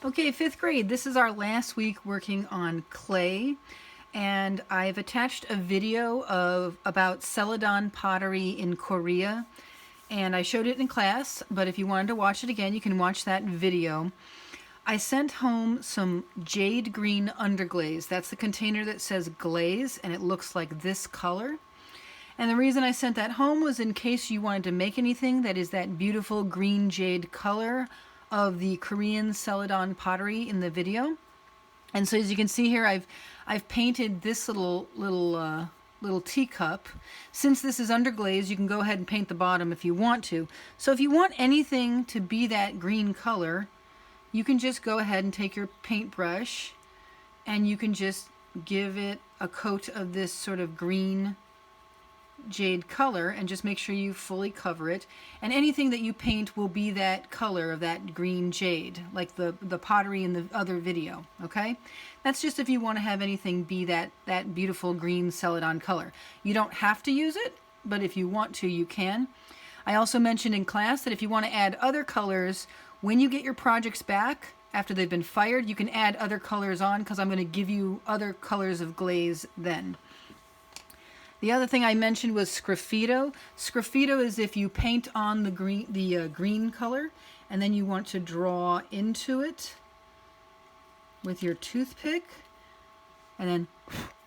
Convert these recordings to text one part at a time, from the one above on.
Okay, fifth grade, this is our last week working on clay, and I've attached a video about Celadon pottery in Korea, and I showed it in class, but if you wanted to watch it again, you can watch that video. I sent home some jade green underglaze. That's the container that says glaze, and it looks like this color. And the reason I sent that home was in case you wanted to make anything that is that beautiful green jade color of the Korean Celadon pottery in the video. And so as you can see here, I've painted this little teacup. Since this is underglaze, you can go ahead and paint the bottom if you want to. So if you want anything to be that green color, you can just go ahead and take your paintbrush and you can just give it a coat of this sort of green jade color and just make sure you fully cover it, and anything that you paint will be that color of that green jade, like the pottery in the other video. Okay, that's just if you want to have anything be that beautiful green Celadon color. You don't have to use it, but if you want to, you can. I also mentioned in class that if you want to add other colors when you get your projects back after they've been fired, you can add other colors on, because I'm going to give you other colors of glaze then. The other thing I mentioned was sgraffito. Sgraffito is if you paint on the green color and then you want to draw into it with your toothpick and then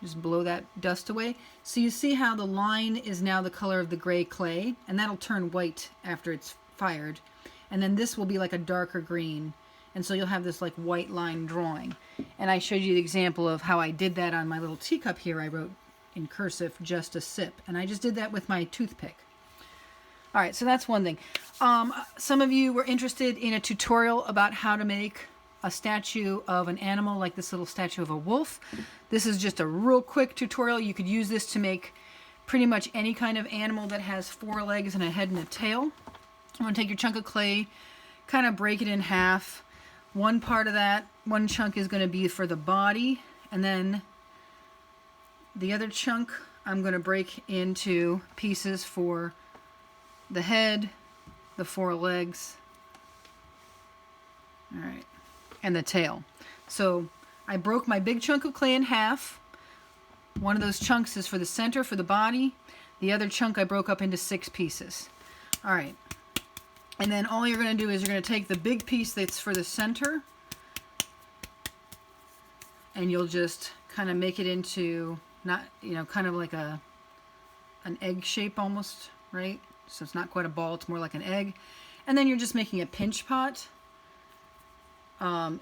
just blow that dust away. So you see how the line is now the color of the gray clay, and that'll turn white after it's fired. And then this will be like a darker green. And so you'll have this like white line drawing. And I showed you the example of how I did that on my little teacup here. I wrote in cursive, just a sip. And I just did that with my toothpick. All right, so that's one thing. Some of you were interested in a tutorial about how to make a statue of an animal, like this little statue of a wolf. This is just a real quick tutorial. You could use this to make pretty much any kind of animal that has 4 legs and a head and a tail. I'm going to take your chunk of clay, kind of break it in half. One part of that, one chunk is going to be for the body, and then the other chunk I'm going to break into pieces for the head, the 4 legs, all right, and the tail. So I broke my big chunk of clay in half. One of those chunks is for the center, for the body. The other chunk I broke up into 6 pieces. All right. And then all you're going to do is you're going to take the big piece that's for the center, and you'll just kind of make it into, not, kind of like an egg shape almost, right? So it's not quite a ball, it's more like an egg. And then you're just making a pinch pot,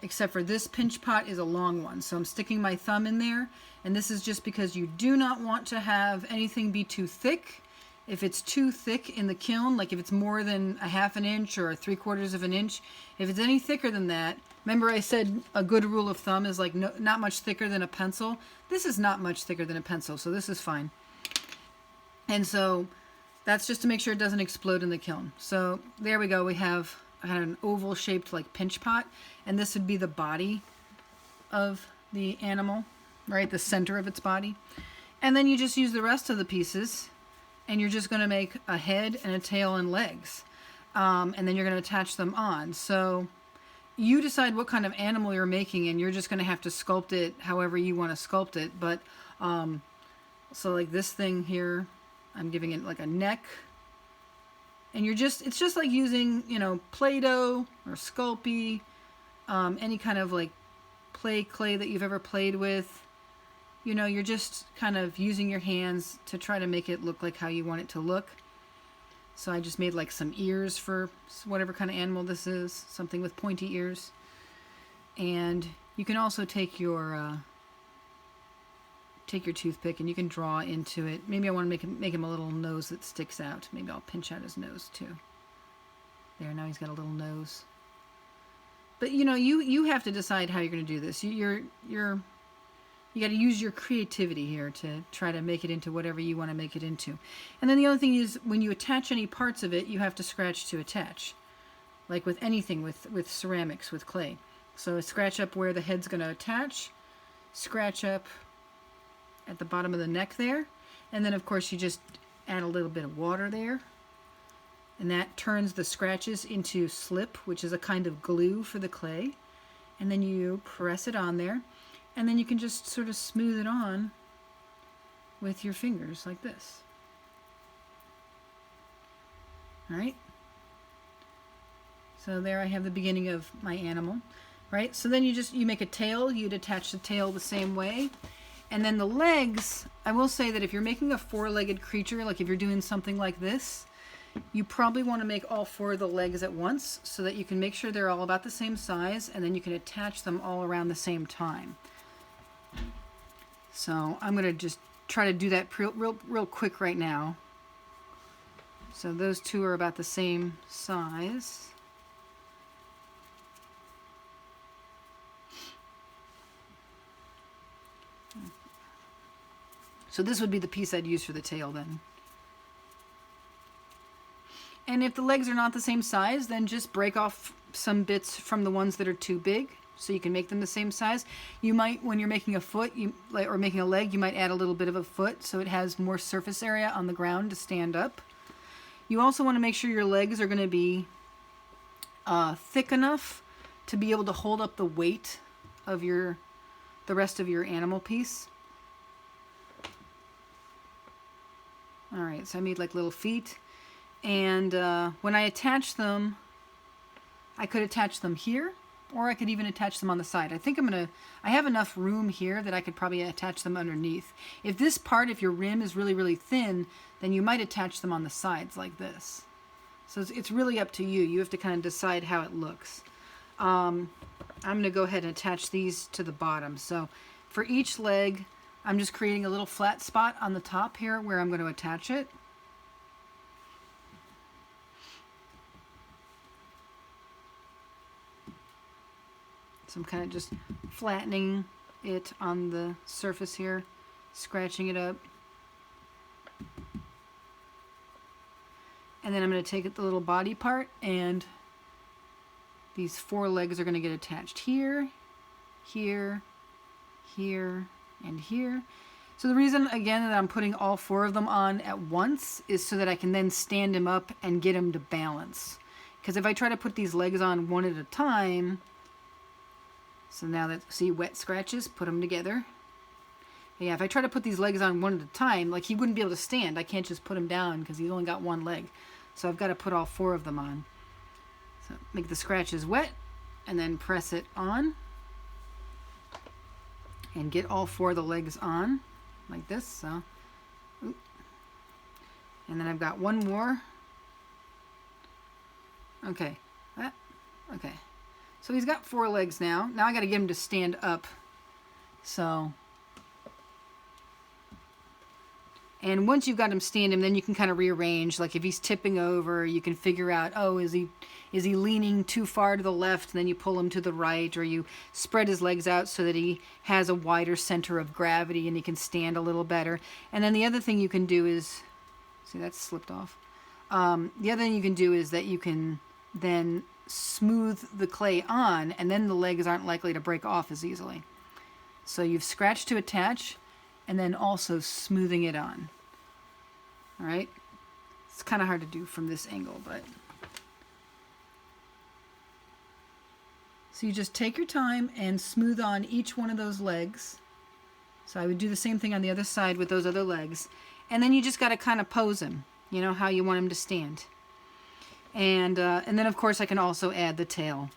except for this pinch pot is a long one. So I'm sticking my thumb in there, and this is just because you do not want to have anything be too thick. If it's too thick in the kiln, like if it's more than a 1/2 inch or 3/4 of an inch, if it's any thicker than that, remember I said a good rule of thumb is like not much thicker than a pencil. This is not much thicker than a pencil, so this is fine. And so that's just to make sure it doesn't explode in the kiln. So there we go. We have an oval shaped like pinch pot, and this would be the body of the animal, right? The center of its body. And then you just use the rest of the pieces, and you're just going to make a head and a tail and legs. And then you're going to attach them on. So you decide what kind of animal you're making, and you're just going to have to sculpt it however you want to sculpt it. But so like this thing here, I'm giving it like a neck. And it's just like using, Play-Doh or Sculpey, any kind of like clay that you've ever played with. You're just kind of using your hands to try to make it look like how you want it to look. So I just made like some ears for whatever kind of animal this is, something with pointy ears. And you can also take your toothpick and you can draw into it. Maybe I want to make him a little nose that sticks out. Maybe I'll pinch out his nose too. There, now he's got a little nose. But you have to decide how you're going to do this. You got to use your creativity here to try to make it into whatever you want to make it into. And then the other thing is, when you attach any parts of it, you have to scratch to attach. Like with anything, with ceramics, with clay. So scratch up where the head's going to attach. Scratch up at the bottom of the neck there. And then, of course, you just add a little bit of water there. And that turns the scratches into slip, which is a kind of glue for the clay. and then you press it on there, and then you can just sort of smooth it on with your fingers like this. All right. So there I have the beginning of my animal, right? So then you make a tail. You'd attach the tail the same way. And then the legs, I will say that if you're making a four-legged creature, like if you're doing something like this, you probably want to make all four of the legs at once so that you can make sure they're all about the same size, and then you can attach them all around the same time. So I'm going to just try to do that real quick right now. So those two are about the same size. So this would be the piece I'd use for the tail then. And if the legs are not the same size, then just break off some bits from the ones that are too big so you can make them the same size. You might, when you're making a foot or making a leg, you might add a little bit of a foot so it has more surface area on the ground to stand up. You also want to make sure your legs are going to be thick enough to be able to hold up the weight of the rest of your animal piece. All right, so I made like little feet, and when I attach them, I could attach them here, or I could even attach them on the side. I think I have enough room here that I could probably attach them underneath. If this part, if your rim is really, really thin, then you might attach them on the sides like this. So it's really up to you. You have to kind of decide how it looks. I'm going to go ahead and attach these to the bottom. So for each leg, I'm just creating a little flat spot on the top here where I'm going to attach it. So I'm kind of just flattening it on the surface here, scratching it up. And then I'm going to take the little body part, and these four legs are going to get attached here, here, here, and here. So the reason, again, that I'm putting all four of them on at once is so that I can then stand him up and get him to balance. Because if I try to put these legs on one at a time, so now that, see, wet scratches, put them together. Yeah, if I try to put these legs on one at a time, like he wouldn't be able to stand. I can't just put him down because he's only got one leg. So I've got to put all four of them on. So make the scratches wet and then press it on. And get all four of the legs on like this. So, and then I've got one more. Okay. Okay. So he's got four legs now. Now I got to get him to stand up. So, and once you've got him standing, then you can kind of rearrange. Like if he's tipping over, you can figure out, oh, is he leaning too far to the left? And then you pull him to the right, or you spread his legs out so that he has a wider center of gravity and he can stand a little better. And then the other thing you can do is, see, that's slipped off. The other thing you can do is that you can then smooth the clay on, and then the legs aren't likely to break off as easily. So you've scratched to attach, and then also smoothing it on. All right? It's kind of hard to do from this angle, but... So you just take your time and smooth on each one of those legs. So I would do the same thing on the other side with those other legs. And then you just got to kind of pose him, you know, how you want him to stand. And then, of course, I can also add the tail.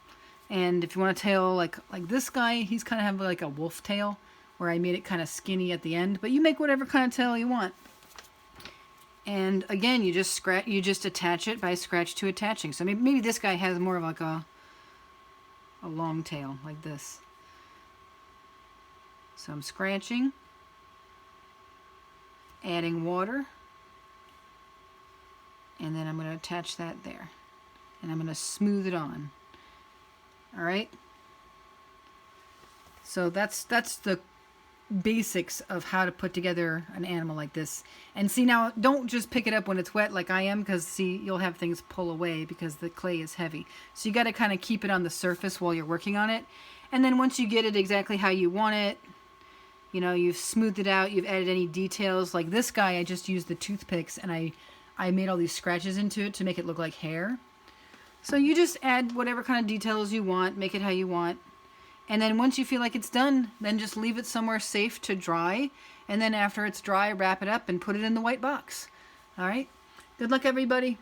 And if you want a tail like this guy, he's kind of have like a wolf tail, where I made it kind of skinny at the end, but you make whatever kind of tail you want. And again, you just attach it by scratch to attaching. So maybe this guy has more of like a long tail like this. So I'm scratching, adding water, and then I'm going to attach that there. And I'm going to smooth it on. All right? So that's the basics of how to put together an animal like this. And see, now don't just pick it up when it's wet like I am, because see, you'll have things pull away because the clay is heavy. So you got to kind of keep it on the surface while you're working on it. And then once you get it exactly how you want it, you know, you've smoothed it out, you've added any details. Like this guy, I just used the toothpicks and I made all these scratches into it to make it look like hair. So you just add whatever kind of details you want, make it how you want. And then once you feel like it's done, then just leave it somewhere safe to dry. And then after it's dry, wrap it up and put it in the white box. All right. Good luck, everybody.